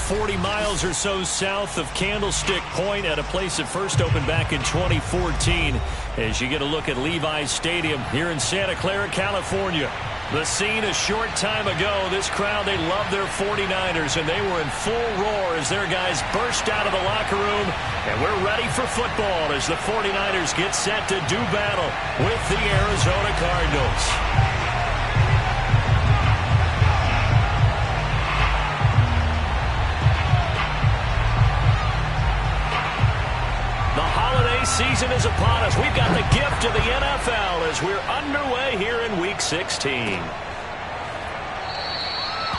40 miles or so south of Candlestick Point at a place that first opened back in 2014 as you get a look at Levi's Stadium here in Santa Clara, California. The scene a short time ago, this crowd, they love their 49ers, and they were in full roar as their guys burst out of the locker room. And we're ready for football as the 49ers get set to do battle with the Arizona Cardinals. Season is upon us. We've got the gift of the NFL as we're underway here in Week 16.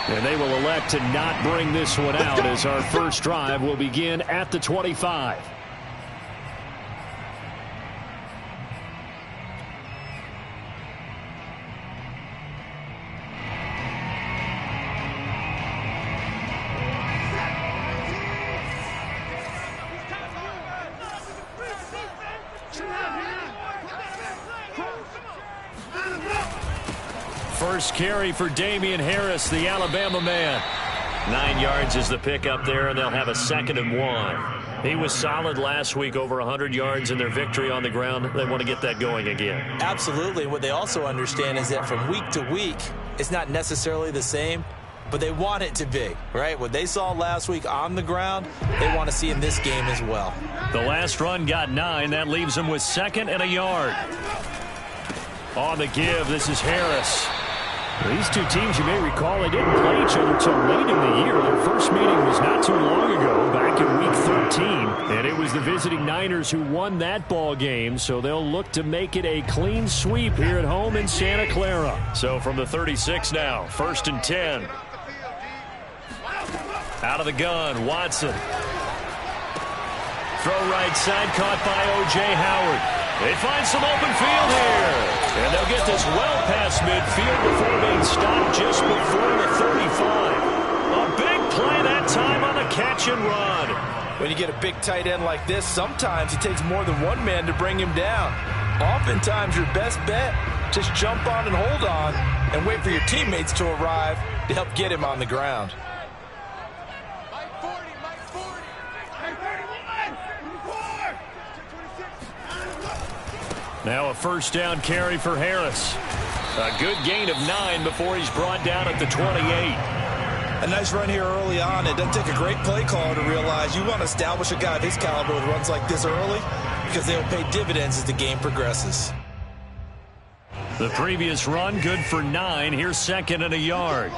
And they will elect to not bring this one out as our first drive will begin at the 25. First carry for Damian Harris, the Alabama man. 9 yards is the pick up there, and they'll have a 2nd and 1. He was solid last week, over 100 yards in their victory on the ground. They want to get that going again. Absolutely. What they also understand is that from week to week, it's not necessarily the same, but they want it to be, right? What they saw last week on the ground, they want to see in this game as well. The last run got 9. That leaves them with 2nd and a yard. On the give, this is Harris. These two teams, you may recall, they didn't play each other until late in the year. Their first meeting was not too long ago, back in Week 13. And it was the visiting Niners who won that ball game, so they'll look to make it a clean sweep here at home in Santa Clara. So from the 36 now, 1st and 10. Out of the gun, Watson. Throw right side, caught by O.J. Howard. They find some open field here. And they'll get this well past midfield before being stopped just before the 35. A big play that time on the catch and run. When you get a big tight end like this, sometimes it takes more than one man to bring him down. Oftentimes your best bet, just jump on and hold on and wait for your teammates to arrive to help get him on the ground. Now a first down carry for Harris. A good gain of 9 before he's brought down at the 28. A nice run here early on. It doesn't take a great play caller to realize you want to establish a guy of his caliber with runs like this early because they will pay dividends as the game progresses. The previous run good for 9. Here's 2nd and a yard.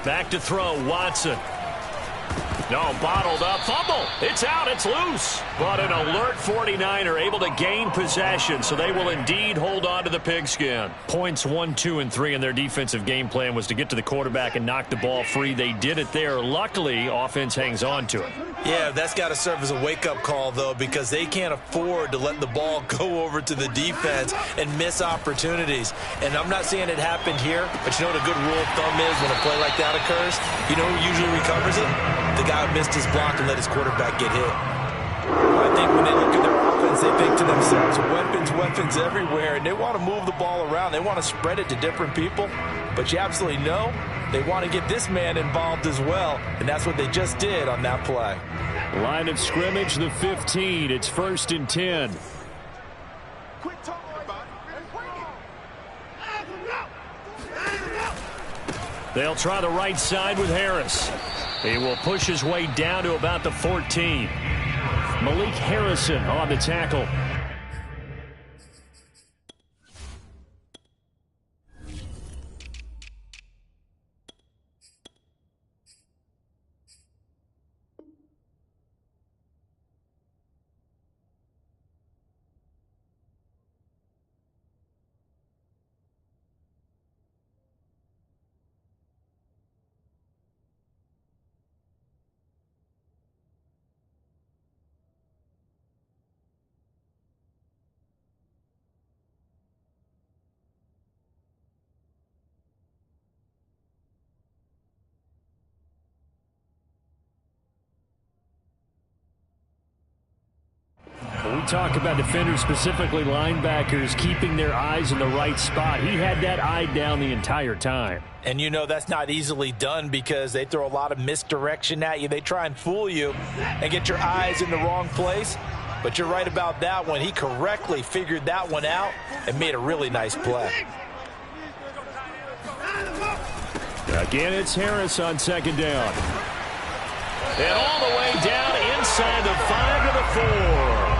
Back to throw, Watson. No, bottled up, fumble. It's out, it's loose. But an alert 49er able to gain possession, so they will indeed hold on to the pigskin. Points 1, 2, and 3 in their defensive game plan was to get to the quarterback and knock the ball free. They did it there. Luckily, offense hangs on to it. Yeah, that's got to serve as a wake-up call, though, because they can't afford to let the ball go over to the defense and miss opportunities. And I'm not saying it happened here, but you know what a good rule of thumb is when a play like that occurs? You know who usually recovers it? The guy who missed his block and let his quarterback get hit. I think when they look at their offense, they think to themselves, weapons everywhere, and they want to move the ball around. They want to spread it to different people, but you absolutely know they want to get this man involved as well, and that's what they just did on that play. Line of scrimmage, the 15. It's 1st and 10. They'll try the right side with Harris. He will push his way down to about the 14. Malik Harrison on the tackle. talk about defenders, specifically linebackers, keeping their eyes in the right spot. He had that eye down the entire time. And you know that's not easily done because they throw a lot of misdirection at you. They try and fool you and get your eyes in the wrong place. But you're right about that one. He correctly figured that one out and made a really nice play. Again, it's Harris on second down. And all the way down inside the 5 to the 4.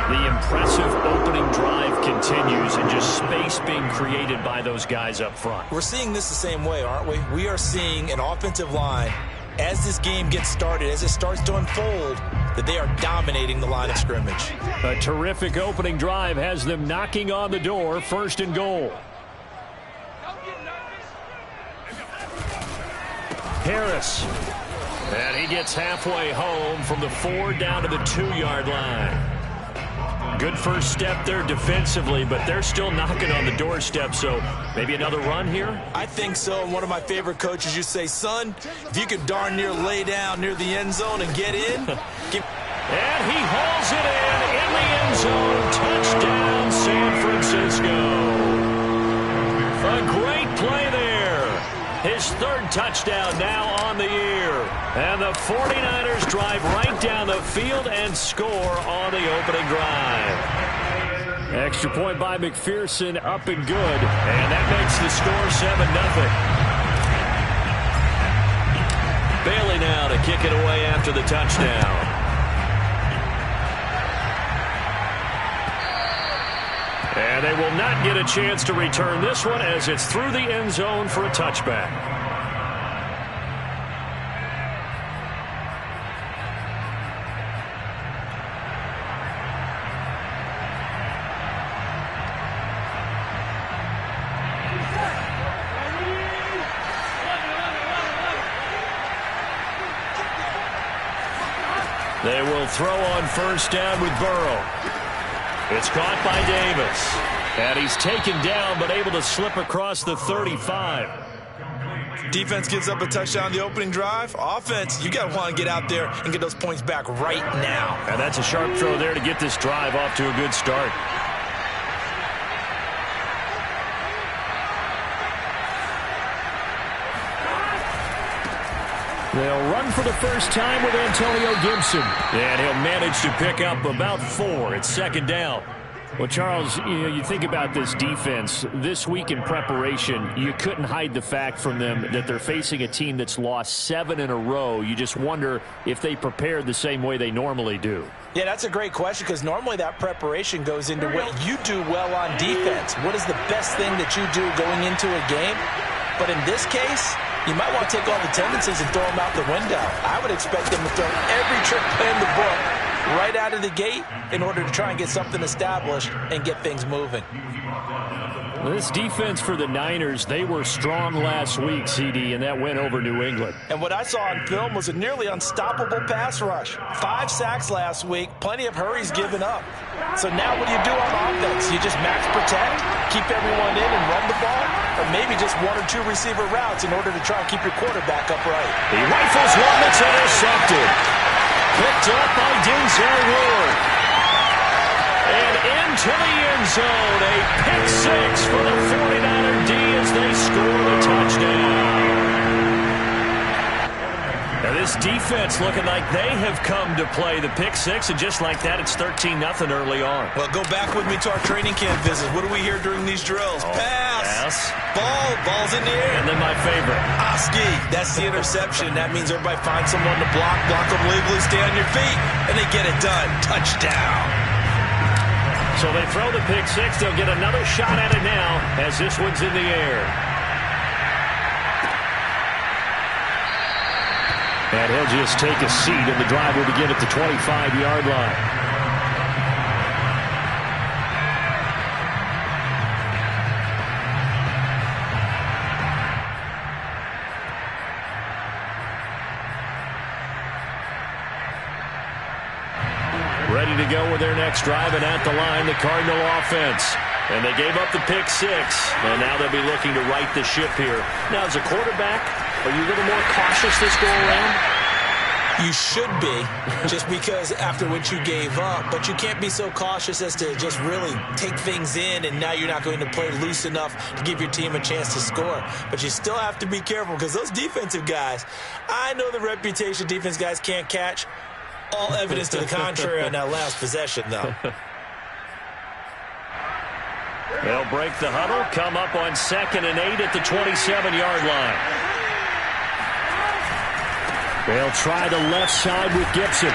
The impressive opening drive continues and just space being created by those guys up front. We're seeing this the same way, aren't we? We are seeing an offensive line, as this game gets started, as it starts to unfold, that they are dominating the line of scrimmage. A terrific opening drive has them knocking on the door, 1st and goal. Harris. And he gets halfway home from the 4 down to the 2-yard line. Good first step there defensively, but they're still knocking on the doorstep, so maybe another run here? I think so, and one of my favorite coaches used to say, son, if you could darn near lay down near the end zone and get in. And he hauls it in the end zone. Touchdown, San Francisco. A great play there. His 3rd touchdown now on the year. And the 49ers drive right down the field and score on the opening drive. Extra point by McPherson, up and good. And that makes the score 7-0. Bailey now to kick it away after the touchdown. And they will not get a chance to return this one as it's through the end zone for a touchback. They will throw on 1st down with Burrow. It's caught by Davis. And he's taken down but able to slip across the 35. Defense gives up a touchdown on the opening drive. Offense, you got to want to get out there and get those points back right now. And that's a sharp throw there to get this drive off to a good start. They'll run for the first time with Antonio Gibson. And he'll manage to pick up about 4. It's 2nd down. Well, Charles, you think about this defense. This week in preparation, you couldn't hide the fact from them that they're facing a team that's lost 7 in a row. You just wonder if they prepared the same way they normally do. Yeah, that's a great question because normally that preparation goes into what you do well on defense. What is the best thing that you do going into a game? But in this case, you might want to take all the tendencies and throw them out the window. I would expect them to throw every trick play in the book right out of the gate in order to try and get something established and get things moving. This defense for the Niners, they were strong last week, CD, and that went over New England. And what I saw on film was a nearly unstoppable pass rush. 5 sacks last week, plenty of hurries given up. So now what do you do on offense? You just max protect, keep everyone in and run the ball, or maybe just 1 or 2 receiver routes in order to try and keep your quarterback upright. He rifles one that's intercepted. Picked up by Denzel Ward. And into the end zone, a pick 6 for the 49er D as they score the touchdown. Now this defense looking like they have come to play the pick 6, and just like that, it's 13-0 early on. Well, go back with me to our training camp visits. What do we hear during these drills? Pass. Ball's in the air. And then my favorite. Oski. That's the interception. That means everybody finds someone to block them legally, stay on your feet, and they get it done. Touchdown. So they throw the pick 6. They'll get another shot at it now as this one's in the air. And he'll just take a seat, and the drive will begin at the 25-yard line. Ready to go with their next drive, and at the line, the Cardinal offense. And they gave up the pick 6, and now they'll be looking to right the ship here. Now, as a quarterback, are you a little more cautious this go around? You should be, just because after what you gave up, but you can't be so cautious as to just really take things in, and now you're not going to play loose enough to give your team a chance to score. But you still have to be careful, because those defensive guys, I know the reputation defense guys can't catch. All evidence to the contrary on that last possession, though. They'll break the huddle, come up on 2nd and 8 at the 27-yard line. They'll try the left side with Gibson.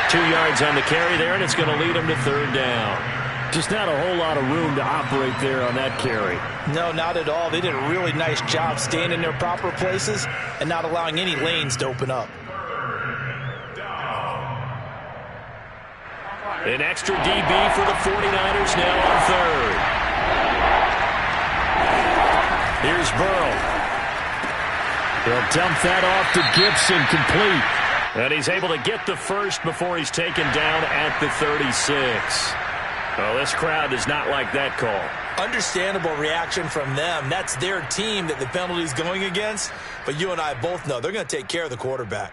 2 yards on the carry there, and it's going to lead them to 3rd down. Just not a whole lot of room to operate there on that carry. No, not at all. They did a really nice job staying in their proper places and not allowing any lanes to open up. An extra DB for the 49ers now on 3rd. Here's Burrow. They'll dump that off to Gibson, complete. And he's able to get the first before he's taken down at the 36. Well, this crowd does not like that call. Understandable reaction from them. That's their team that the penalty's going against. But you and I both know they're going to take care of the quarterback.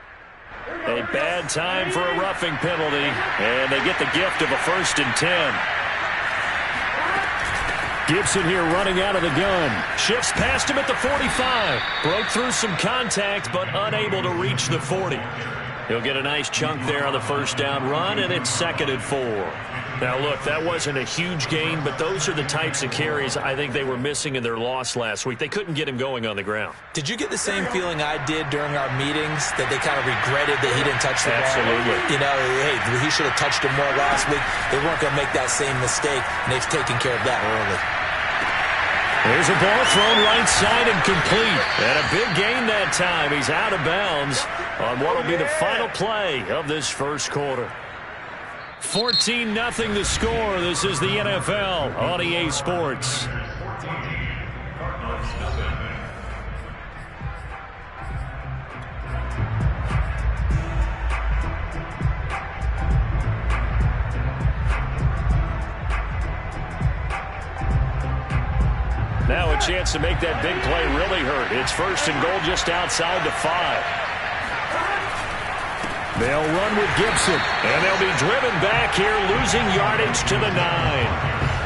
A bad time for a roughing penalty, and they get the gift of a 1st and 10. Gibson here running out of the gun. Shifts past him at the 45. Broke through some contact, but unable to reach the 40. He'll get a nice chunk there on the 1st down run, and it's 2nd and 4. Now, look, that wasn't a huge gain, but those are the types of carries I think they were missing in their loss last week. They couldn't get him going on the ground. Did you get the same feeling I did during our meetings, that they kind of regretted that he didn't touch the ball? Absolutely. You know, hey, he should have touched him more last week. They weren't going to make that same mistake, and they've taken care of that early. There's a ball thrown right side and complete. And a big gain that time. He's out of bounds on what will be the final play of this first quarter. 14-0 the score. This is the NFL on EA Sports. Now a chance to make that big play really hurt. It's 1st and goal just outside the 5. They'll run with Gibson, and they'll be driven back here, losing yardage to the 9.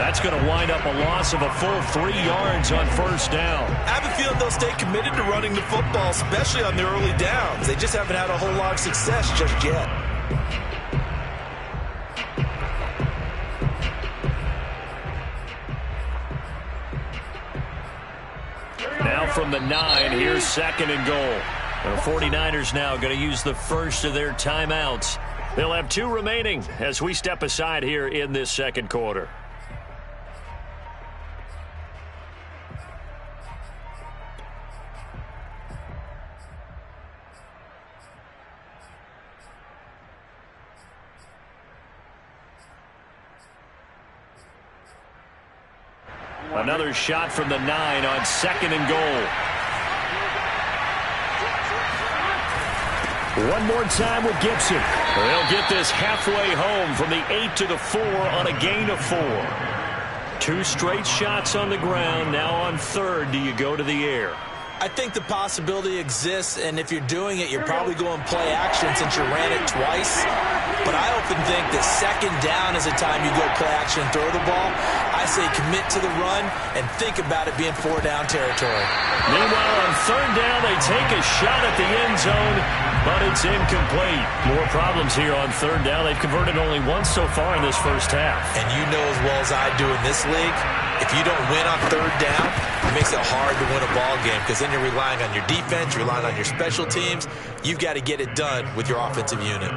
That's going to wind up a loss of a full 3 yards on 1st down. I have a feeling they'll stay committed to running the football, especially on their early downs. They just haven't had a whole lot of success just yet. Now from the 9, here's 2nd and goal. The 49ers now going to use the first of their timeouts. They'll have 2 remaining as we step aside here in this second quarter. Another shot from the 9 on 2nd and goal. One more time with Gibson. They'll get this halfway home from the 8 to the 4 on a gain of 4. 2 straight shots on the ground. Now on 3rd, do you go to the air? I think the possibility exists, and if you're doing it, you're probably going play action since you ran it twice. But I often think that 2nd down is a time you go play action and throw the ball. I say commit to the run and think about it being 4-down territory. Meanwhile, on 3rd down, they take a shot at the end zone, but it's incomplete. More problems here on 3rd down. They've converted only once so far in this first half. And you know as well as I do in this league, if you don't win on 3rd down, it makes it hard to win a ball game because then you're relying on your defense, you're relying on your special teams. You've got to get it done with your offensive unit.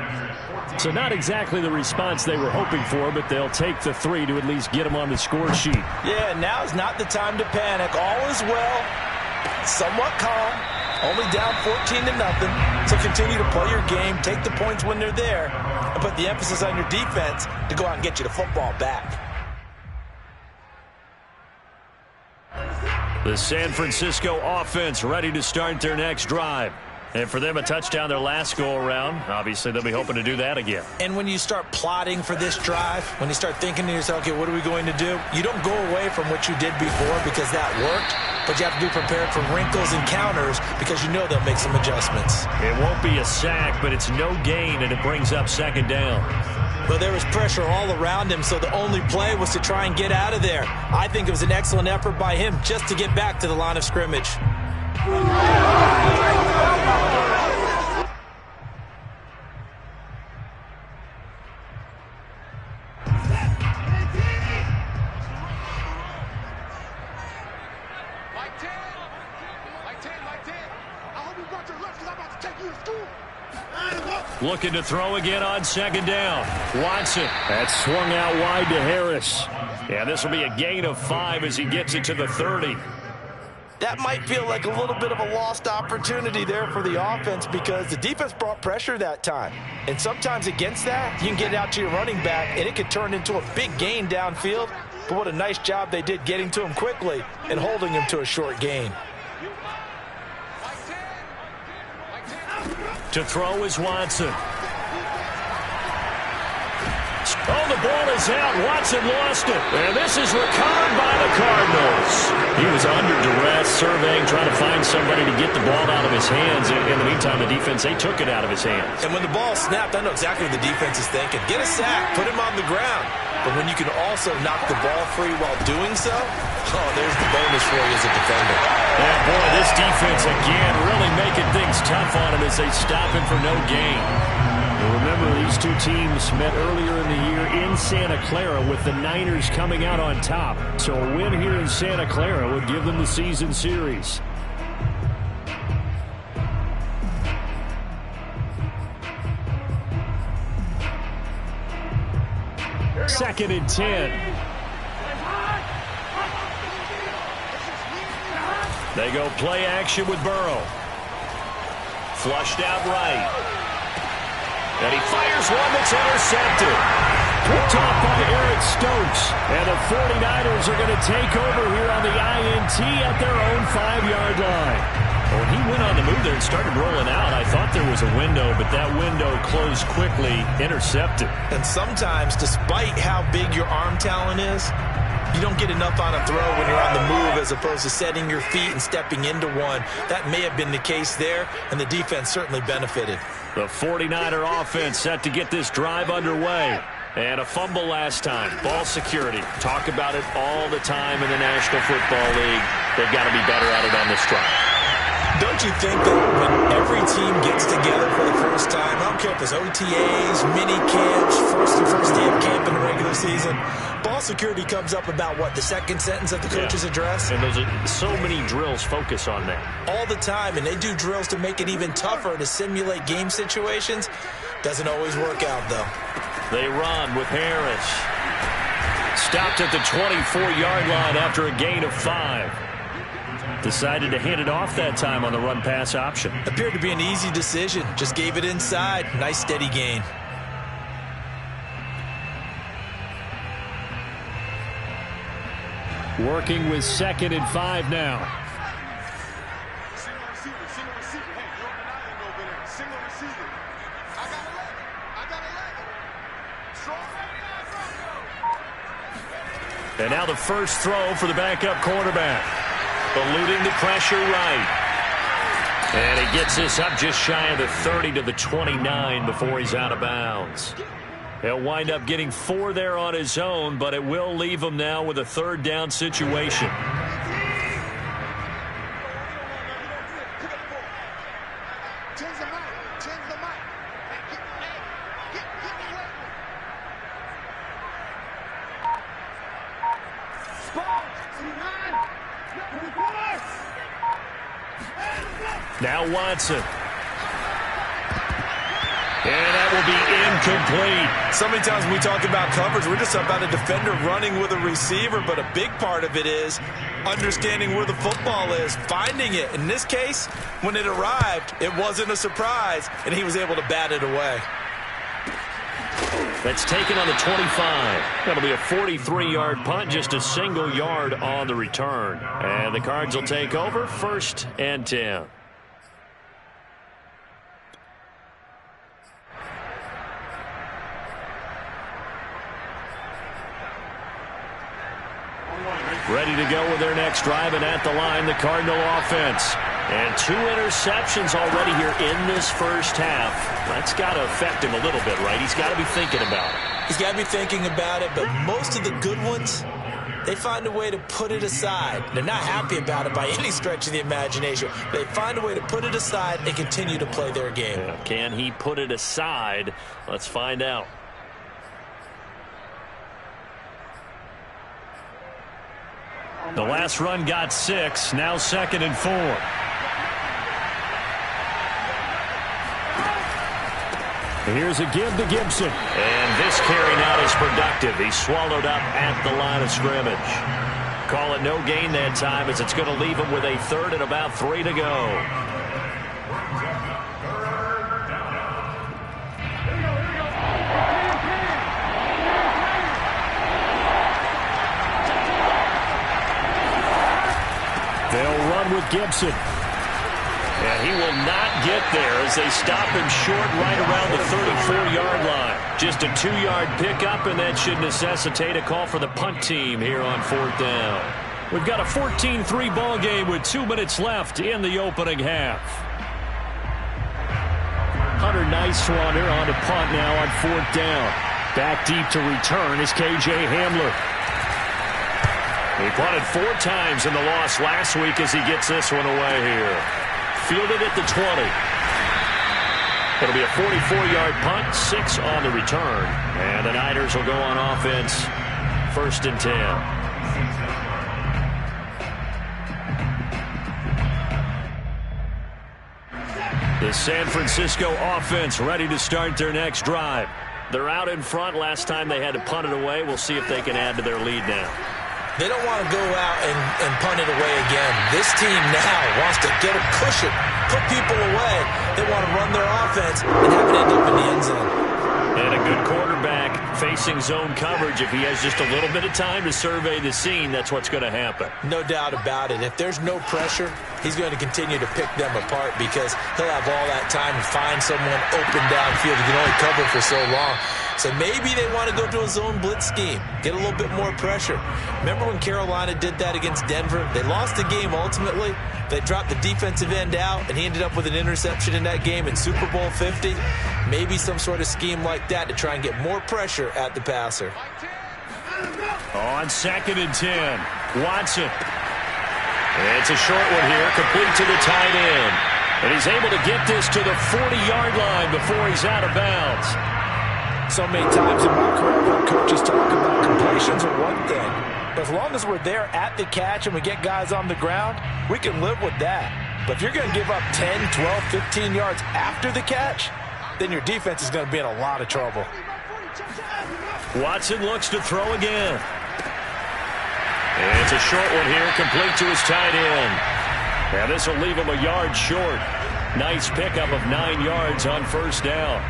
So not exactly the response they were hoping for, but they'll take the 3 to at least get them on the score sheet. Yeah, now's not the time to panic. All is well, somewhat calm, only down 14-0. So continue to play your game, take the points when they're there, and put the emphasis on your defense to go out and get you the football back. The San Francisco offense ready to start their next drive. And for them, a touchdown their last go-around. Obviously, they'll be hoping to do that again. And when you start plotting for this drive, when you start thinking to yourself, okay, what are we going to do? You don't go away from what you did before because that worked, but you have to be prepared for wrinkles and counters because you know they'll make some adjustments. It won't be a sack, but it's no gain, and it brings up second down. Well, there was pressure all around him, so the only play was to try and get out of there. I think it was an excellent effort by him just to get back to the line of scrimmage. Looking to throw again on second down. Watson. That's swung out wide to Harris. Yeah, this will be a gain of 5 as he gets it to the 30. That might feel like a little bit of a lost opportunity there for the offense because the defense brought pressure that time. And sometimes against that, you can get it out to your running back, and it could turn into a big gain downfield. But what a nice job they did getting to him quickly and holding him to a short gain. To throw is Watson. Oh, the ball is out. Watson lost it. And this is recovered by the Cardinals. He was under duress, surveying, trying to find somebody to get the ball out of his hands. In the meantime, the defense, they took it out of his hands. And when the ball snapped, I know exactly what the defense is thinking. Get a sack, put him on the ground. But when you can also knock the ball free while doing so, oh, there's the bonus for you as a defender. And boy, this defense again really making things tough on him as they stop him for no gain. And remember, these two teams met earlier in the year in Santa Clara with the Niners coming out on top. So a win here in Santa Clara would give them the season series. Second and 10. They go play action with Burrow. Flushed out right. And he fires one that's intercepted. Picked off by Eric Stokes. And the 49ers are going to take over here on the INT at their own 5-yard line. When he went on the move there and started rolling out, I thought there was a window, but that window closed quickly, intercepted. And sometimes, despite how big your arm talent is, you don't get enough on a throw when you're on the move as opposed to setting your feet and stepping into one. That may have been the case there, and the defense certainly benefited. The 49er offense set to get this drive underway. And a fumble last time. Ball security. Talk about it all the time in the National Football League. They've got to be better at it on this drive. Don't you think that when every team gets together for the first time, I don't care if it's OTAs, mini camps, first day of camp in the regular season, ball security comes up about, what, the second sentence of the coach's address? And there's so many drills focus on that. All the time, and they do drills to make it even tougher to simulate game situations. Doesn't always work out, though. They run with Harris. Stopped at the 24-yard line after a gain of 5. Decided to hand it off that time on the run-pass option. Appeared to be an easy decision. Just gave it inside. Nice steady gain. Working with 2nd and 5 now. And now the first throw for the backup quarterback. Eluding the pressure right. And he gets this up just shy of the 30 to the 29 before he's out of bounds. He'll wind up getting 4 there on his own, but it will leave him now with a 3rd down situation. Now Watson. And that will be incomplete. So many times when we talk about coverage, we're just about a defender running with a receiver, but a big part of it is understanding where the football is, finding it. In this case, when it arrived, it wasn't a surprise, and he was able to bat it away. That's taken on the 25. That'll be a 43-yard punt, just a single yard on the return. And the Cards will take over 1st and 10. Ready to go with their next drive, and at the line, the Cardinal offense. And 2 interceptions already here in this first half. That's got to affect him a little bit, right? He's got to be thinking about it. He's got to be thinking about it, but most of the good ones, they find a way to put it aside. They're not happy about it by any stretch of the imagination. They find a way to put it aside and continue to play their game. Yeah, can he put it aside? Let's find out. The last run got 6, now 2nd and 4. Here's a give to Gibson. And this carry not as productive. He's swallowed up at the line of scrimmage. Call it no gain that time, as it's going to leave him with a 3rd and about 3 to go. They'll run with Gibson. And he will not get there as they stop him short right around the 34-yard line. Just a 2-yard pickup, and that should necessitate a call for the punt team here on 4th down. We've got a 14-3 ball game with 2 minutes left in the opening half. Hunter Nicewander on to punt now on 4th down. Back deep to return is K.J. Hamler. He punted 4 times in the loss last week as he gets this one away here. Fielded at the 20. It'll be a 44-yard punt, 6 on the return. And the Niners will go on offense, 1st and 10. The San Francisco offense ready to start their next drive. They're out in front. Last time they had to punt it away. We'll see if they can add to their lead now. They don't want to go out and punt it away again. This team now wants to get a cushion, put people away. They want to run their offense and have it end up in the end zone. And a good quarterback facing zone coverage. If he has just a little bit of time to survey the scene, that's what's going to happen. No doubt about it. If there's no pressure, he's going to continue to pick them apart because he'll have all that time to find someone open downfield. He can only cover for so long. So maybe they want to go to a zone blitz scheme, get a little bit more pressure. Remember when Carolina did that against Denver? They lost the game ultimately. They dropped the defensive end out, and he ended up with an interception in that game in Super Bowl 50. Maybe some sort of scheme like that to try and get more pressure at the passer. On 2nd and 10, Watson. It's a short one here, complete to the tight end. And he's able to get this to the 40-yard line before he's out of bounds. So many times in my career, I've heard coaches talk about completions are one thing. But as long as we're there at the catch and we get guys on the ground, we can live with that. But if you're going to give up 10, 12, 15 yards after the catch, then your defense is going to be in a lot of trouble. Watson looks to throw again. And it's a short one here, complete to his tight end. And this will leave him a yard short. Nice pickup of 9 yards on 1st down.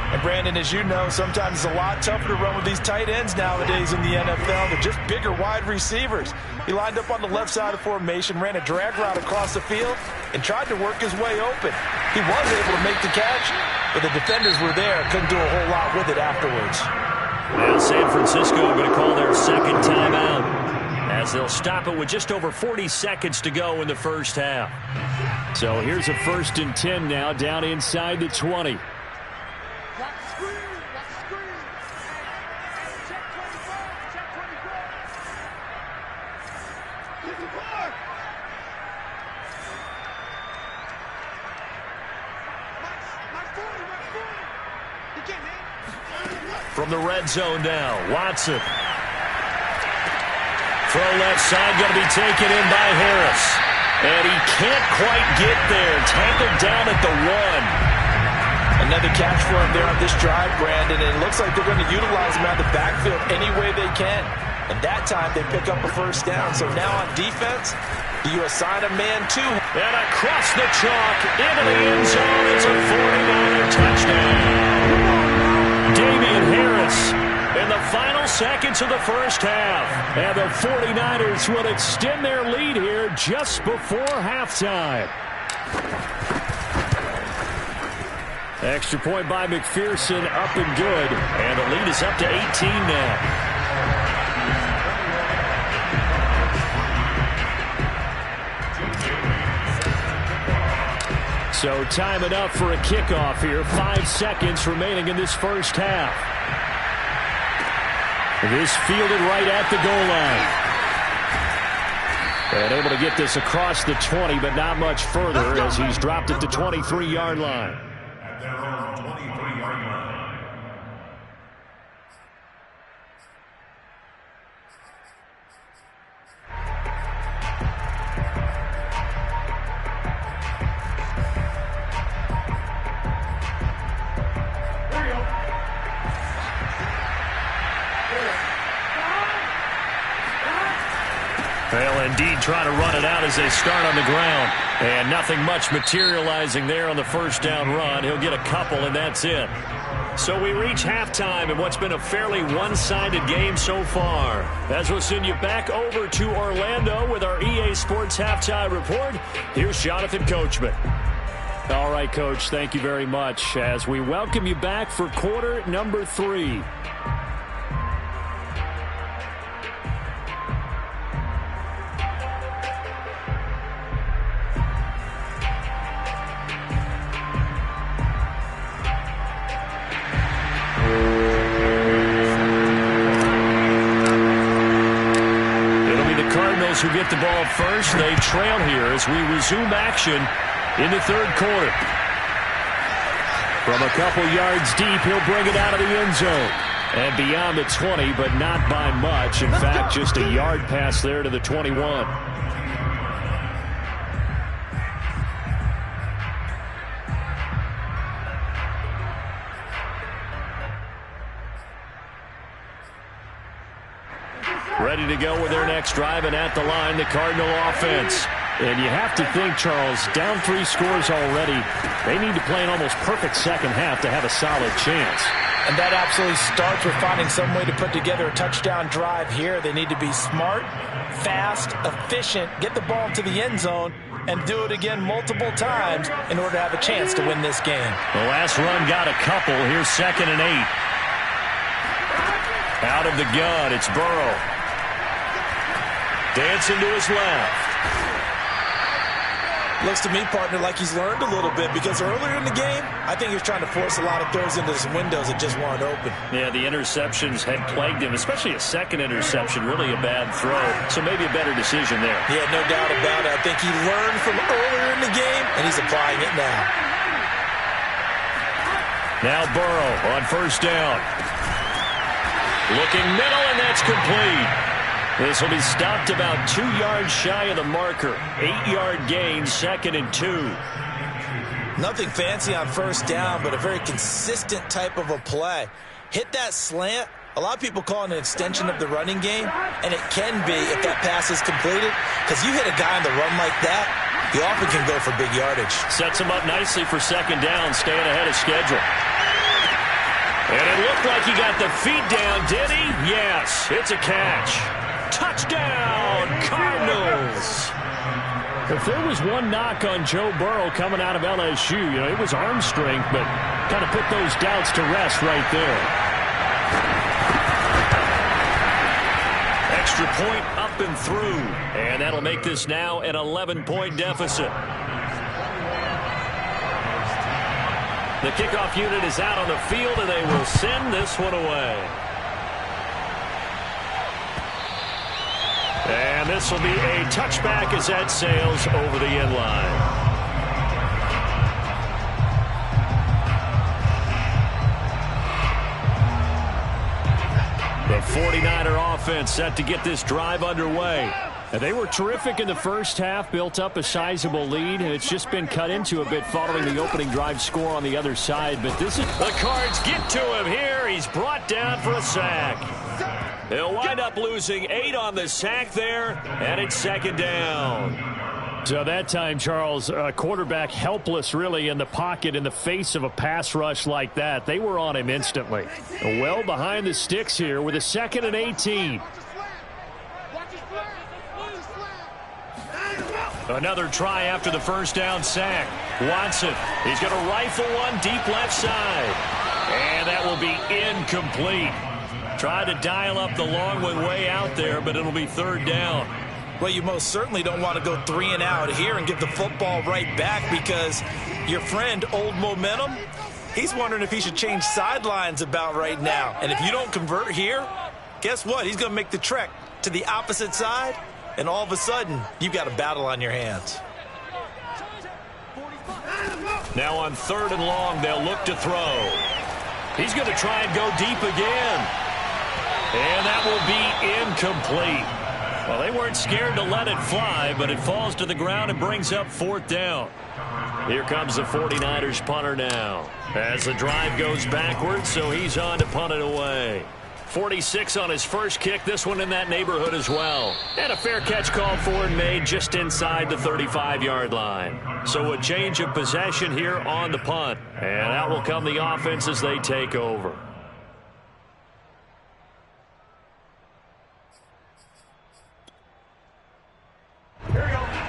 And Brandon, as you know, sometimes it's a lot tougher to run with these tight ends nowadays in the NFL. They're just bigger wide receivers. He lined up on the left side of formation, ran a drag route across the field, and tried to work his way open. He was able to make the catch, but the defenders were there. Couldn't do a whole lot with it afterwards. Now San Francisco going to call their 2nd timeout, as they'll stop it with just over 40 seconds to go in the first half. So here's a 1st and 10 now, down inside the 20. From the red zone now, Watson. Throw left side, going to be taken in by Harris. And he can't quite get there. Tangled down at the 1. Another catch for him there on this drive, Brandon. And it looks like they're going to utilize him out of the backfield any way they can. And that time they pick up a 1st down. So now on defense, do you assign a man to him? And across the chalk into the end zone. It's a 49er touchdown. Damian Harris in the final seconds of the first half. And the 49ers will extend their lead here just before halftime. Extra point by McPherson, up and good. And the lead is up to 18 now. So time enough for a kickoff here. 5 seconds remaining in this first half. This fielded right at the goal line. And able to get this across the 20, but not much further as he's dropped it to 23-yard line. They'll indeed try to run it out as they start on the ground. And nothing much materializing there on the first down run. He'll get a couple, and that's it. So we reach halftime in what's been a fairly one-sided game so far. As we'll send you back over to Orlando with our EA Sports Halftime Report, here's Jonathan Coachman. All right, Coach, thank you very much as we welcome you back for quarter number 3. Cardinals who get the ball first. They trail here as we resume action in the third quarter. From a couple yards deep, he'll bring it out of the end zone. And beyond the 20, but not by much. In fact, just a yard pass there to the 21. Ready to go with their next drive, and at the line, the Cardinal offense. And you have to think, Charles, down 3 scores already. They need to play an almost perfect second half to have a solid chance. And that absolutely starts with finding some way to put together a touchdown drive here. They need to be smart, fast, efficient, get the ball to the end zone, and do it again multiple times in order to have a chance to win this game. The last run got a couple. Here's 2nd and 8. Out of the gun, it's Burrow. Dancing to his left. Looks to me, partner, like he's learned a little bit because earlier in the game, I think he was trying to force a lot of throws into some windows that just weren't open. Yeah, the interceptions had plagued him, especially a second interception, really a bad throw. So maybe a better decision there. Yeah, no doubt about it. I think he learned from earlier in the game, and he's applying it now. Now Burrow on first down. Looking middle, and that's complete. This will be stopped about 2 yards shy of the marker. 8-yard gain, 2nd and 2. Nothing fancy on first down, but a very consistent type of a play. Hit that slant. A lot of people call it an extension of the running game, and it can be if that pass is completed, because you hit a guy on the run like that, you often can go for big yardage. Sets him up nicely for second down, staying ahead of schedule. And it looked like he got the feet down, did he? Yes, it's a catch. Touchdown, Cardinals! If there was one knock on Joe Burrow coming out of LSU, it was arm strength, but kind of put those doubts to rest right there. Extra point up and through, and that'll make this now an 11-point deficit. The kickoff unit is out on the field, and they will send this one away. And this will be a touchback as that sails over the end line. The 49er offense set to get this drive underway. And they were terrific in the first half, built up a sizable lead, and it's just been cut into a bit following the opening drive score on the other side. But this is the Cards get to him here. He's brought down for a sack. He'll wind up losing 8 on the sack there, and it's second down. So that time, Charles, quarterback helpless really in the pocket in the face of a pass rush like that. They were on him instantly. Well behind the sticks here with a 2nd and 18. Another try after the first down sack. Watson, he's going to rifle one deep left side. And that will be incomplete. Tried to dial up the long one way out there, but it'll be third down. Well, you most certainly don't want to go 3 and out here and give the football right back, because your friend, Old Momentum, he's wondering if he should change sidelines about right now. And if you don't convert here, guess what? He's going to make the trek to the opposite side, and all of a sudden, you've got a battle on your hands. Now on 3rd and long, they'll look to throw. He's going to try and go deep again. And that will be incomplete. Well, they weren't scared to let it fly, but it falls to the ground and brings up 4th down. Here comes the 49ers punter now, as the drive goes backwards, so he's on to punt it away. 46 on his first kick, this one in that neighborhood as well. And a fair catch called for and made just inside the 35-yard line. So a change of possession here on the punt. And out will come the offense as they take over.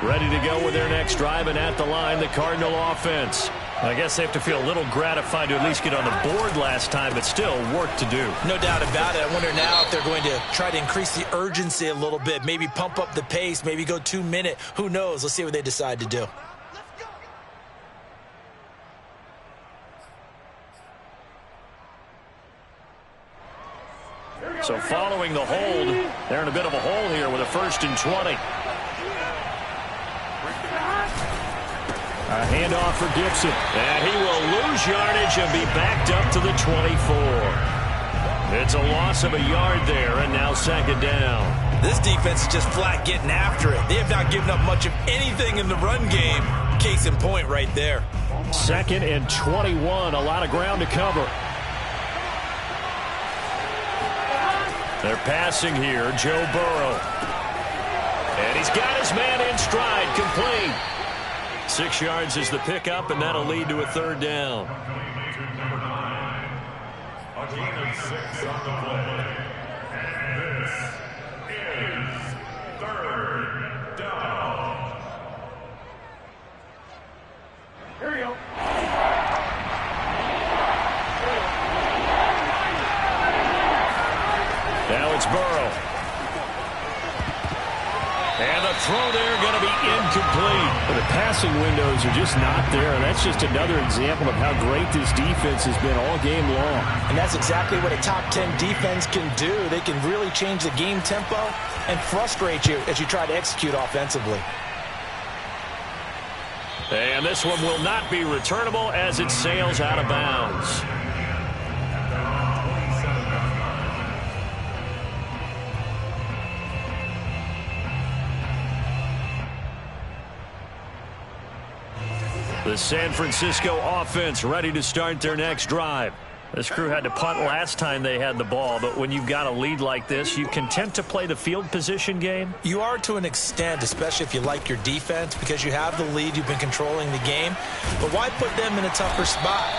Ready to go with their next drive, and at the line, the Cardinal offense. I guess they have to feel a little gratified to at least get on the board last time, but still work to do. No doubt about it. I wonder now if they're going to try to increase the urgency a little bit, maybe pump up the pace, maybe go 2-minute. Who knows? Let's see what they decide to do. So following the hold, they're in a bit of a hole here with a 1st and 20. A handoff for Gibson. And he will lose yardage and be backed up to the 24. It's a loss of a yard there, and now 2nd down. This defense is just flat getting after it. They have not given up much of anything in the run game. Case in point right there. 2nd and 21. A lot of ground to cover. They're passing here. Joe Burrow. And he's got his man in stride. Complete. 6 yards is the pickup, and that'll lead to a 3rd down. A gain of 6 on the play. And this is 3rd down. Here we go. Now it's Burrow. And the throw there going to be incomplete. Well, the passing windows are just not there. And that's just another example of how great this defense has been all game long. And that's exactly what a top 10 defense can do. They can really change the game tempo and frustrate you as you try to execute offensively. And this one will not be returnable as it sails out of bounds. The San Francisco offense ready to start their next drive. This crew had to punt last time they had the ball, but when you've got a lead like this, you content to play the field position game? You are to an extent, especially if you like your defense, because you have the lead, you've been controlling the game. But why put them in a tougher spot?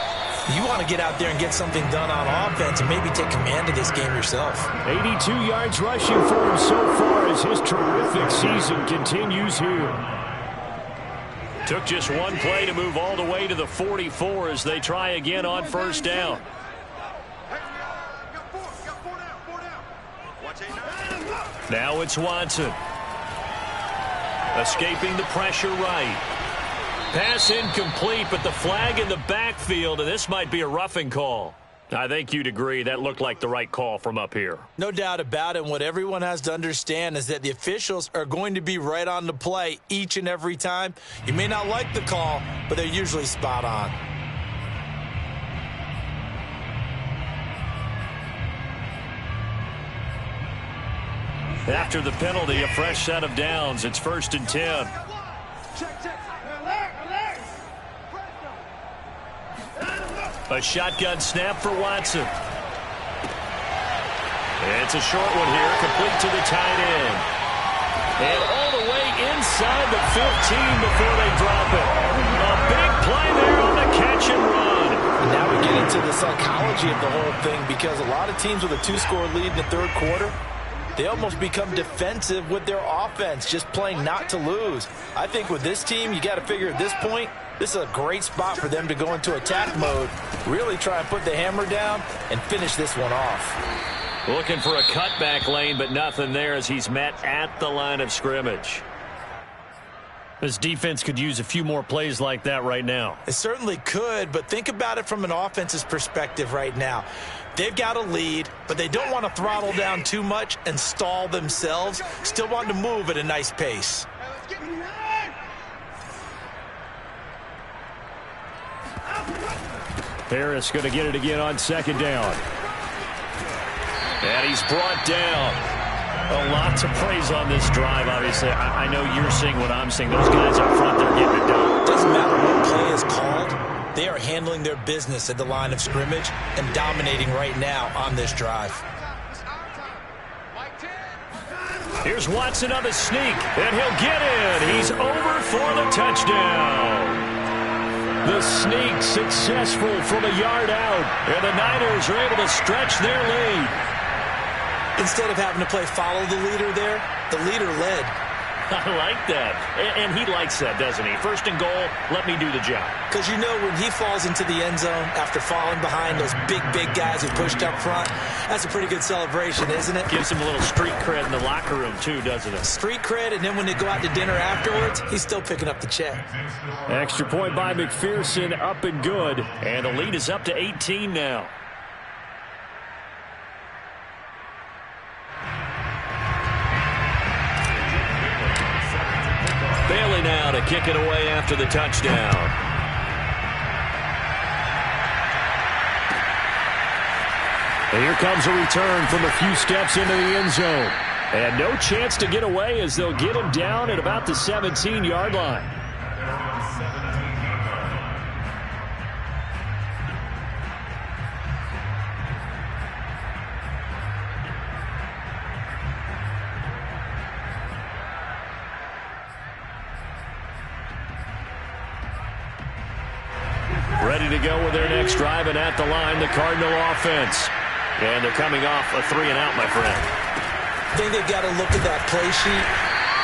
You want to get out there and get something done on offense and maybe take command of this game yourself. 82 yards rushing for him so far as his terrific season continues here. Took just one play to move all the way to the 44 as they try again on 1st down. Now it's Watson. Escaping the pressure right. Pass incomplete, but the flag in the backfield, and this might be a roughing call. I think you'd agree that looked like the right call from up here. No doubt about it. What everyone has to understand is that the officials are going to be right on the play each and every time. You may not like the call, but they're usually spot on. After the penalty, a fresh set of downs. It's 1st and 10. A shotgun snap for Watson. It's a short one here, complete to the tight end. And all the way inside the 15 before they drop it. A big play there on the catch and run. And now we get into the psychology of the whole thing, because a lot of teams with a 2-score lead in the 3rd quarter, they almost become defensive with their offense, just playing not to lose. I think with this team, you got to figure at this point, this is a great spot for them to go into attack mode, really try and put the hammer down and finish this one off. Looking for a cutback lane, but nothing there as he's met at the line of scrimmage. This defense could use a few more plays like that right now. It certainly could, but think about it from an offense's perspective right now. They've got a lead, but they don't want to throttle down too much and stall themselves. Still want to move at a nice pace. Harris going to get it again on second down. And he's brought down. A lot to praise on this drive, obviously. I know you're seeing what I'm seeing. Those guys up front, they're getting it done. Doesn't matter what play is called. They are handling their business at the line of scrimmage and dominating right now on this drive. Here's Watson on the sneak, and he'll get in. He's over for the touchdown. The sneak successful from a yard out, and the Niners are able to stretch their lead. Instead of having to play follow the leader there, the leader led. I like that. And he likes that, doesn't he? First and goal, let me do the job. Because you know when he falls into the end zone after falling behind those big guys who pushed up front, that's a pretty good celebration, isn't it? Gives him a little street cred in the locker room, too, doesn't it? Street cred, and then when they go out to dinner afterwards, he's still picking up the check. Extra point by McPherson, up and good. And the lead is up to 18 now. Bailey now to kick it away after the touchdown. And here comes a return from a few steps into the end zone. And no chance to get away as they'll get him down at about the 17-yard line. Ready to go with their next drive, and at the line, the Cardinal offense. And they're coming off a 3-and-out, my friend. I think they've got to look at that play sheet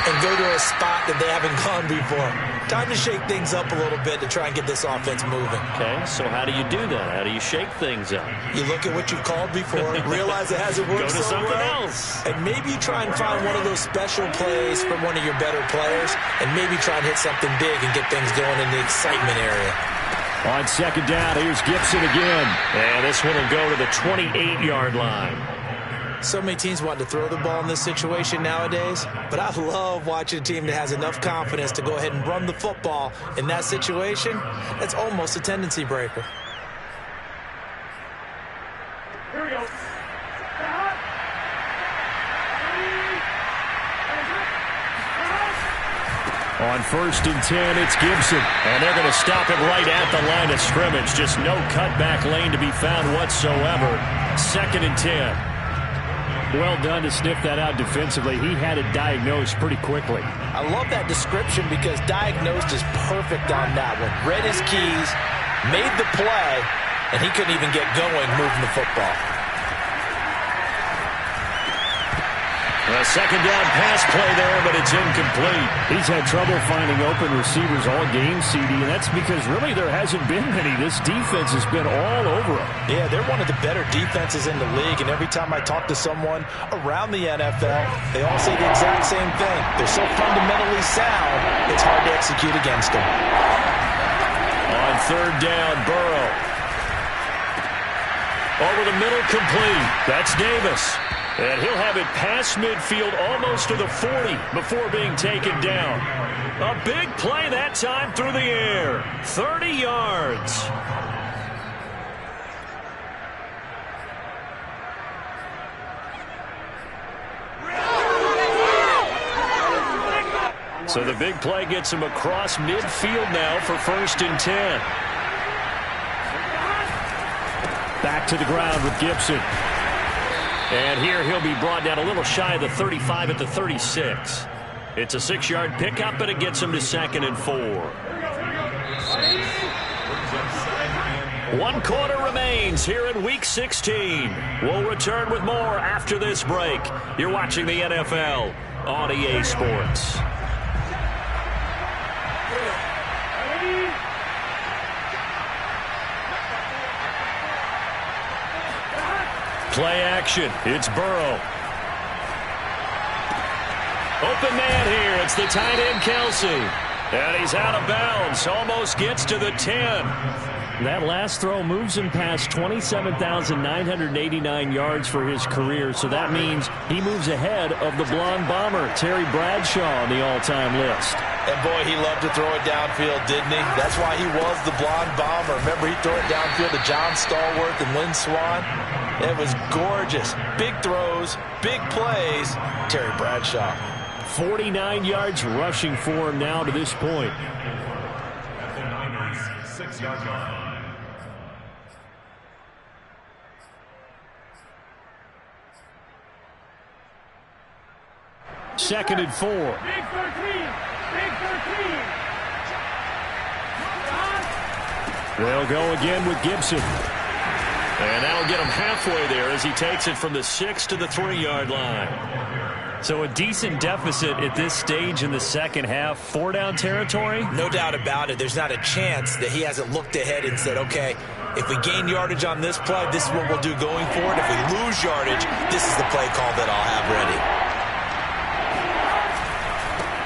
and go to a spot that they haven't gone before. Time to shake things up a little bit to try and get this offense moving. Okay, so how do you do that? How do you shake things up? You look at what you've called before, realize it hasn't worked Go to so something well, else. and maybe try and find one of those special plays from one of your better players, and maybe try and hit something big and get things going in the excitement area. On second down, here's Gibson again. And this one will go to the 28-yard line. So many teams want to throw the ball in this situation nowadays, but I love watching a team that has enough confidence to go ahead and run the football in that situation. That's almost a tendency breaker. Here we go. On first and 10, it's Gibson. And they're going to stop him right at the line of scrimmage. Just no cutback lane to be found whatsoever. Second and 10. Well done to sniff that out defensively. He had it diagnosed pretty quickly. I love that description because diagnosed is perfect on that one. Read his keys, made the play, and he couldn't even get going moving the football. A second down pass play there, but it's incomplete. He's had trouble finding open receivers all game, CD, and that's because really there hasn't been many. This defense has been all over him. Yeah, they're one of the better defenses in the league, and every time I talk to someone around the NFL, they all say the exact same thing. They're so fundamentally sound, it's hard to execute against them. On third down, Burrow. Over the middle, complete. That's Davis. And he'll have it past midfield almost to the 40 before being taken down. A big play that time through the air. 30 yards. So the big play gets him across midfield now for first and 10. Back to the ground with Gibson. And here he'll be brought down a little shy of the 35 at the 36. It's a 6-yard pickup, and it gets him to second and 4. 1 quarter remains here in Week 16. We'll return with more after this break. You're watching the NFL on EA Sports. Play action. It's Burrow. Open man here. It's the tight end, Kelsey. And he's out of bounds. Almost gets to the 10. That last throw moves him past 27,989 yards for his career. So that means he moves ahead of the blonde bomber, Terry Bradshaw, on the all-time list. And boy, he loved to throw it downfield, didn't he? That's why he was the blonde bomber. Remember, he threw it downfield to John Stallworth and Lynn Swann. It was gorgeous. Big throws, big plays. Terry Bradshaw. 49 yards rushing for him now to this point. At the Niners' 6-yard line. Second and 4. Big 13. Big 13. They'll go again with Gibson. And that'll get him halfway there as he takes it from the 6 to the 3-yard line. So a decent deficit at this stage in the second half. 4-down territory? No doubt about it. There's not a chance that he hasn't looked ahead and said, okay, if we gain yardage on this play, this is what we'll do going forward. If we lose yardage, this is the play call that I'll have ready.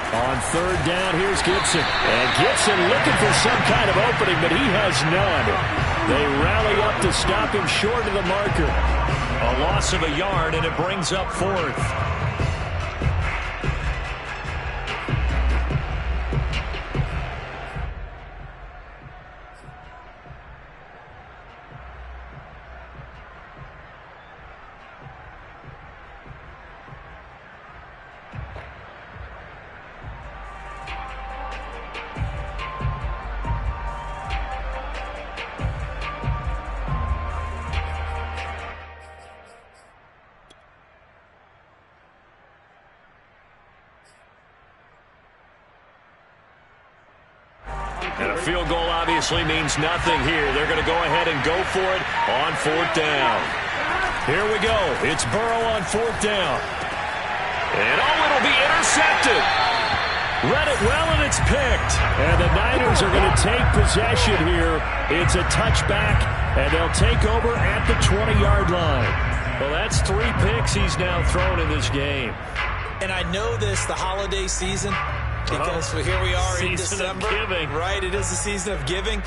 On third down, here's Gibson. And Gibson looking for some kind of opening, but he has none. They rally up to stop him short of the marker. A loss of a yard, and it brings up fourth. And a field goal obviously means nothing here. They're going to go ahead and go for it on fourth down. Here we go. It's Burrow on fourth down. And it'll be intercepted. Read it well, and it's picked. And the Niners are going to take possession here. It's a touchback, and they'll take over at the 20-yard line. Well, that's 3 picks he's now thrown in this game. And I know this, the holiday season, because here we are in December. Right, it is the season of giving.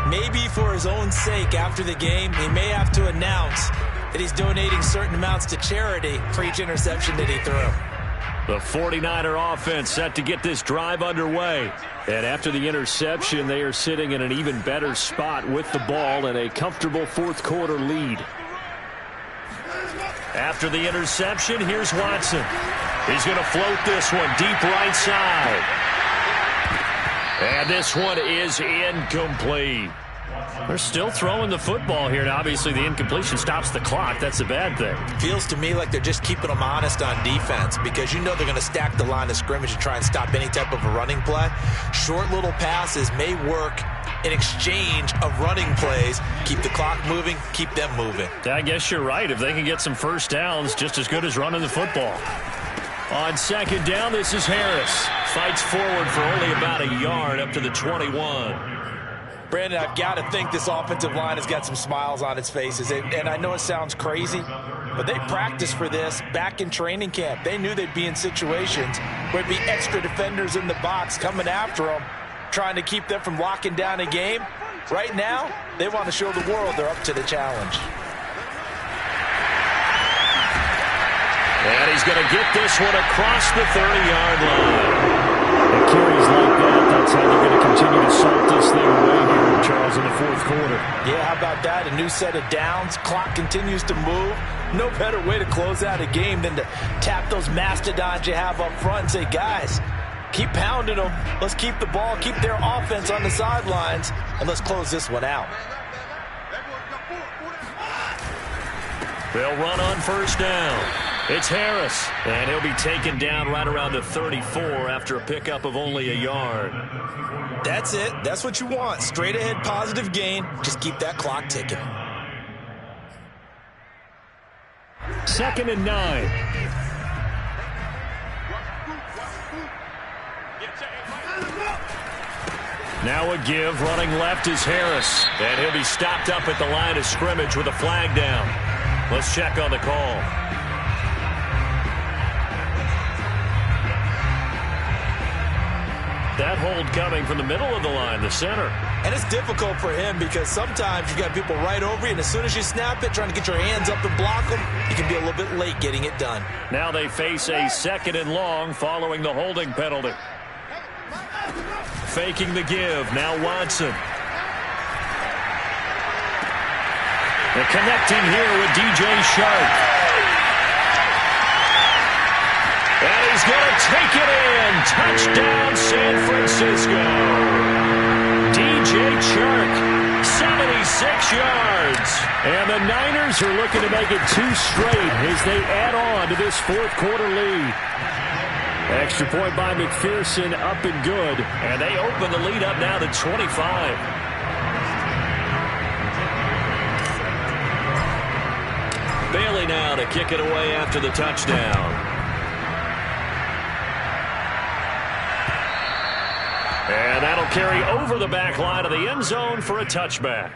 Maybe for his own sake, after the game, he may have to announce that he's donating certain amounts to charity for each interception that he threw. The 49er offense set to get this drive underway. And after the interception, they are sitting in an even better spot with the ball and a comfortable fourth-quarter lead. After the interception, here's Watson. He's going to float this one deep right side. And this one is incomplete. They're still throwing the football here, and obviously the incompletion stops the clock. That's a bad thing. Feels to me like they're just keeping them honest on defense, because you know they're going to stack the line of scrimmage and try and stop any type of a running play. Short little passes may work in exchange of running plays. Keep the clock moving, keep them moving. I guess you're right. If they can get some first downs, just as good as running the football. On second down, this is Harris. Fights forward for only about a yard up to the 21. Brandon, I've got to think this offensive line has got some smiles on its faces. And I know it sounds crazy, but they practiced for this back in training camp. They knew they'd be in situations where it'd be extra defenders in the box coming after them, trying to keep them from locking down a game. Right now, they want to show the world they're up to the challenge. And he's going to get this one across the 30-yard line. And carries like that, that's how they're going to continue to salt this thing away here, Charles, in the fourth quarter. Yeah, how about that? A new set of downs. Clock continues to move. No better way to close out a game than to tap those mastodons you have up front and say, guys, keep pounding them. Let's keep the ball, keep their offense on the sidelines, and let's close this one out. They'll run on first down. It's Harris, and he'll be taken down right around the 34 after a pickup of only a yard. That's it. That's what you want. Straight ahead positive gain. Just keep that clock ticking. 2nd and 9. Now a give. Running left is Harris, and he'll be stopped up at the line of scrimmage with a flag down. Let's check on the call. That hold coming from the middle of the line, the center. And it's difficult for him because sometimes you got people right over you, and as soon as you snap it, trying to get your hands up and block them, you can be a little bit late getting it done. Now they face a 2nd and long following the holding penalty. Faking the give. Now Watson. They're connecting here with DJ Shark. And he's going to take it in. Touchdown, San Francisco. DJ Chark, 76 yards. And the Niners are looking to make it 2 straight as they add on to this 4th quarter lead. Extra point by McPherson, up and good. And they open the lead up now to 25. Bailey now to kick it away after the touchdown. And that'll carry over the back line of the end zone for a touchback.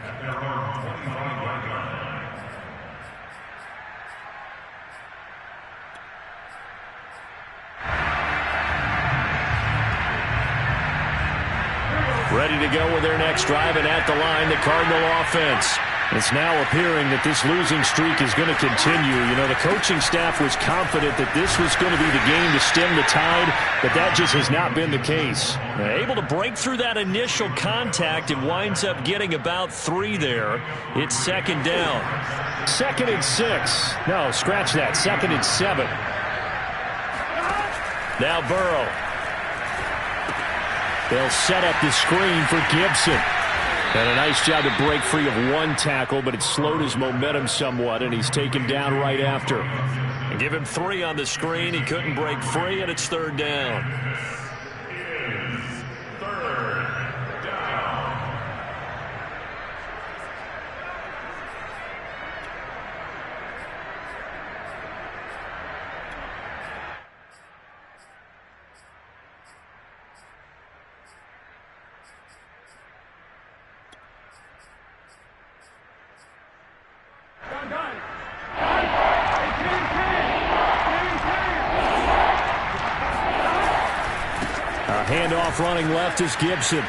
Ready to go with their next drive, and at the line, the Cardinal offense. It's now appearing that this losing streak is going to continue. You know, the coaching staff was confident that this was going to be the game to stem the tide, but that just has not been the case. Able to break through that initial contact and winds up getting about 3 there. It's 2nd down. 2nd and 6. No, scratch that. 2nd and 7. Now Burrow. They'll set up the screen for Gibson. And a nice job to break free of 1 tackle, but it slowed his momentum somewhat, and he's taken down right after. And give him 3 on the screen. He couldn't break free, and it's 3rd down. Handoff running left is Gibson.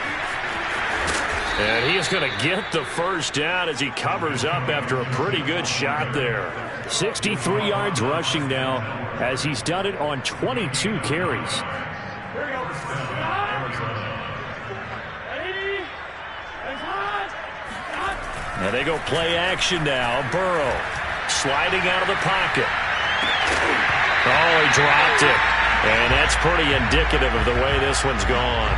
And he is going to get the 1st down as he covers up after a pretty good shot there. 63 yards rushing now as he's done it on 22 carries. And they go play action now. Burrow sliding out of the pocket. Oh, he dropped it. And that's pretty indicative of the way this one's gone.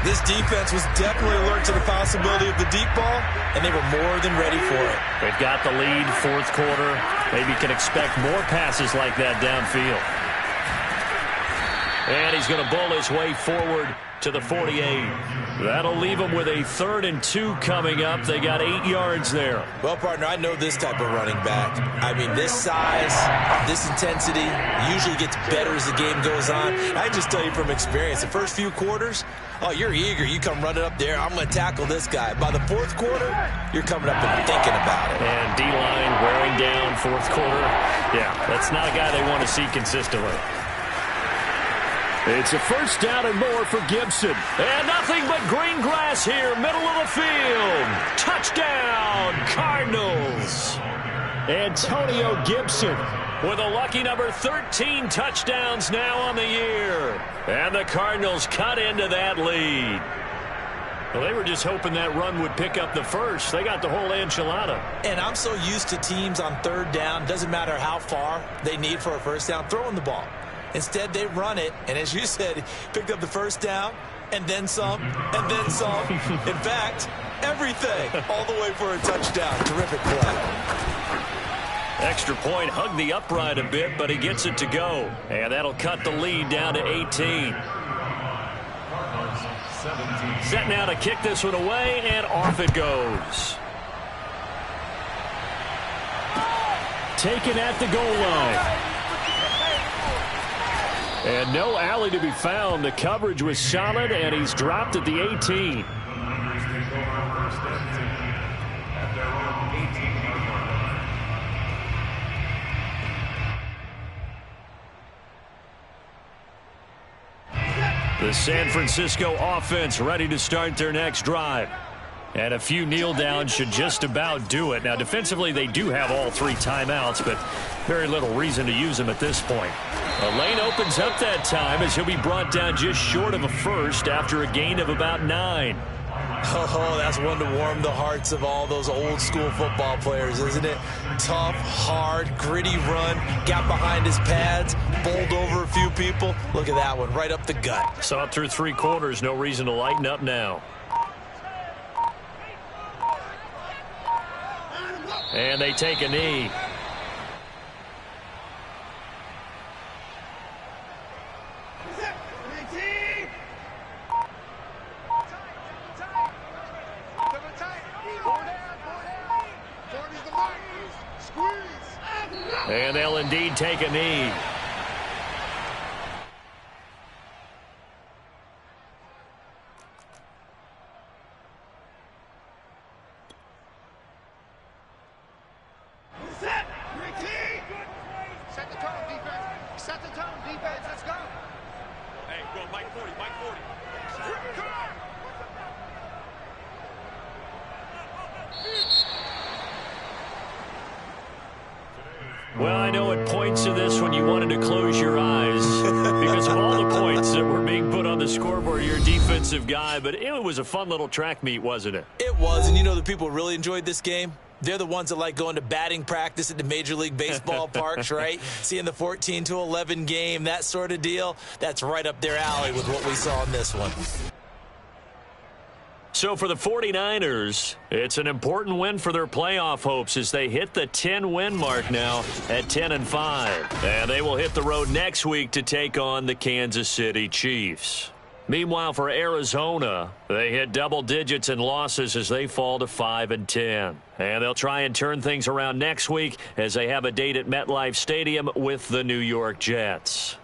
This defense was definitely alert to the possibility of the deep ball, and they were more than ready for it. They've got the lead, 4th quarter. Maybe can expect more passes like that downfield. And he's going to bull his way forward to the 48. That'll leave him with a 3rd and 2 coming up. They got 8 yards there. Well, partner, I know this type of running back. I mean, this size, this intensity usually gets better as the game goes on. I just tell you from experience, the first few quarters, oh, you're eager. You come running up there. I'm going to tackle this guy. By the 4th quarter, you're coming up and thinking about it. And D-line wearing down 4th quarter. Yeah, that's not a guy they want to see consistently. It's a 1st down and more for Gibson. And nothing but green grass here, middle of the field. Touchdown, Cardinals. Antonio Gibson with a lucky number 13 touchdowns now on the year. And the Cardinals cut into that lead. Well, they were just hoping that run would pick up the 1st. They got the whole enchilada. And I'm so used to teams on 3rd down, doesn't matter how far they need for a 1st down, throwing the ball. Instead, they run it, and as you said, picked up the 1st down, and then some, and then some. In fact, everything, all the way for a touchdown. Terrific play. Extra point, hugged the upright a bit, but he gets it to go. And that'll cut the lead down to 18. Set now to kick this one away, and off it goes. Taken at the goal line. And no alley to be found. The coverage was solid, and he's dropped at the 18. The San Francisco offense ready to start their next drive. And a few kneel downs should just about do it. Now, defensively, they do have all 3 timeouts, but very little reason to use them at this point. The lane opens up that time as he'll be brought down just short of a first after a gain of about 9. Oh, that's one to warm the hearts of all those old school football players, isn't it? Tough, hard, gritty run, got behind his pads, bowled over a few people. Look at that one, right up the gut. Saw it through 3 quarters, no reason to lighten up now. And they take a knee. And they'll indeed take a knee. Set the tone, defense. Set the tone, defense. Let's go. Hey, go, Mike 40, Mike 40. Well, I know it points to this when you wanted to close your eyes because of all the points that were being put on the scoreboard. You're a defensive guy, but it was a fun little track meet, wasn't it? It was, and you know the people who really enjoyed this game? They're the ones that like going to batting practice at the Major League Baseball parks, right? Seeing the 14-11 game, that sort of deal. That's right up their alley with what we saw in this one. So for the 49ers, it's an important win for their playoff hopes as they hit the 10-win mark now at 10-5. And they will hit the road next week to take on the Kansas City Chiefs. Meanwhile, for Arizona, they hit double digits in losses as they fall to 5-10. And they'll try and turn things around next week as they have a date at MetLife Stadium with the New York Jets.